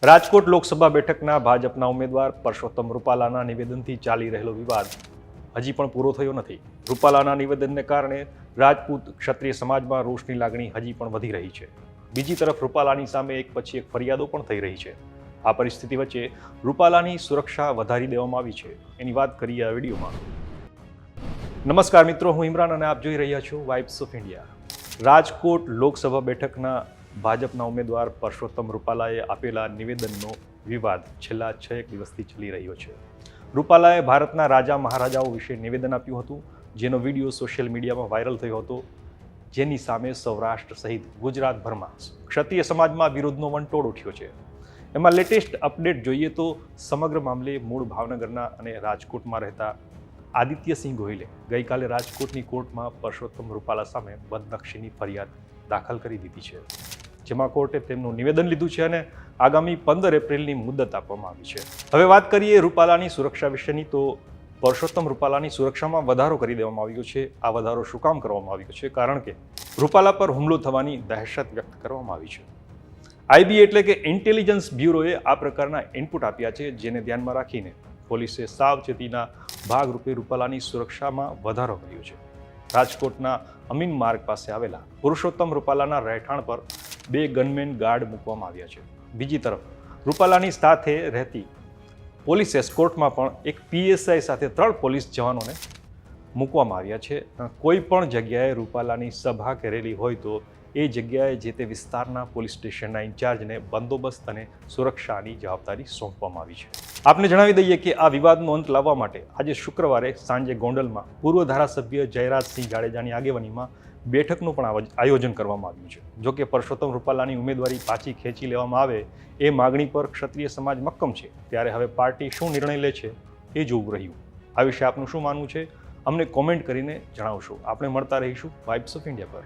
રાજકોટ લોકસભા બેઠકના ભાજપના ઉમેદવાર પરસોત્તમ રૂપાલાના નિવેદનથી ચાલી રહેલો વિવાદ હજી પણ પૂરો થયો નથી. રૂપાલાના નિવેદનને કારણે રાજપૂત ક્ષત્રિય સમાજમાં રોષની લાગણી હજી પણ વધી રહી છે. બીજી તરફ રૂપાલાની સામે એક પછી એક ફરિયાદો પણ થઈ રહી છે. આ પરિસ્થિતિ વચ્ચે રૂપાલાની સુરક્ષા વધારી દેવામાં આવી છે. એની વાત કરીએ આ વિડીયોમાં. નમસ્કાર મિત્રો, હું ઇમરાન અને આપ જોઈ રહ્યા છો vibes of India. Rajkot Lok Sabha બેઠકના ભાજપના ઉમેદવાર પરસોત્તમ રૂપાલાએ આપેલા નિવેદનનો વિવાદ છેલ્લા 6 દિવસથી ચાલી રહ્યો છે. રૂપાલાએ ભારતના રાજા મહારાજાઓ વિશે નિવેદન આપ્યું હતું, જેનો વિડીયો સોશિયલ મીડિયામાં વાયરલ થયો હતો, જેની સામે સૌરાષ્ટ્ર સહિત ગુજરાતભરમાં ક્ષત્રિય સમાજમાં વિરોધનો વંટોળ ઉઠ્યો છે. એમાં લેટેસ્ટ અપડેટ જોઈએ તો સમગ્ર મામલે મૂળ ભાવનગરના અને રાજકોટમાં રહેતા આદિત્યસિંહ ગોહિલે ગઈકાલે રાજકોટની કોર્ટમાં પરસોત્તમ રૂપાલા સામે બદનક્ષીની ફરિયાદ દાખલ કરી દીધી છે, જેમાં કોર્ટે તેમનું નિવેદન લીધું છે અને આગામી 15 એપ્રિલની મુદત આપવામાં આવી છે. હવે વાત કરીએ રૂપાલાની સુરક્ષા વિશેની, તો પરસોત્તમ રૂપાલાની સુરક્ષામાં વધારો કરી દેવામાં આવ્યો છે. આ વધારો શું કામ કરવામાં આવ્યો છે? કારણ કે રૂપાલા પર હુમલો થવાની દહેશત વ્યક્ત કરવામાં આવી છે. આઈબી એટલે કે ઇન્ટેલિજન્સ બ્યુરોએ આ પ્રકારના ઇનપુટ આપ્યા છે, જેને ધ્યાનમાં રાખીને પોલીસે સાવચેતીના ભાગરૂપે રૂપાલાની સુરક્ષામાં વધારો કર્યો છે. રાજકોટના અમીન માર્ગ પાસે આવેલા પુરુષોત્તમ રૂપાલાના રહેઠાણ પર 2 ગનમેન ગાર્ડ મૂકવામાં આવ્યા છે. બીજી તરફ રૂપાલાની સાથે રહેતી પોલીસ એસ્કોર્ટમાં પણ એક પીએસઆઈ સાથે 3 પોલીસ જવાનોને મૂકવામાં આવ્યા છે. કોઈ પણ જગ્યાએ રૂપાલાની સભા કરેલી હોય તો એ જગ્યાએ જે તે વિસ્તારના પોલીસ સ્ટેશનના ઇન્ચાર્જને બંદોબસ્ત અને સુરક્ષાની જવાબદારી સોંપવામાં આવી છે. આપને જણાવી દઈએ કે આ વિવાદનો અંત લાવવા માટે આજે શુક્રવારે સાંજે ગોંડલમાં પૂર્વ ધારાસભ્ય જયરાજસિંહ જાડેજાની આગેવાનીમાં બેઠકનું પણ આયોજન કરવામાં આવ્યું છે. જોકે પરસોત્તમ રૂપાલાની ઉમેદવારી પાછી ખેંચી લેવામાં આવે એ માગણી પર ક્ષત્રિય સમાજ મક્કમ છે. ત્યારે હવે પાર્ટી શું નિર્ણય લે છે એ જોવું રહ્યું. આ વિશે આપનું શું માનવું છે? અમને કોમેન્ટ કરીને જણાવશો. આપણે મળતા રહીશું વાઇબ્સ ઓફ ઇન્ડિયા પર.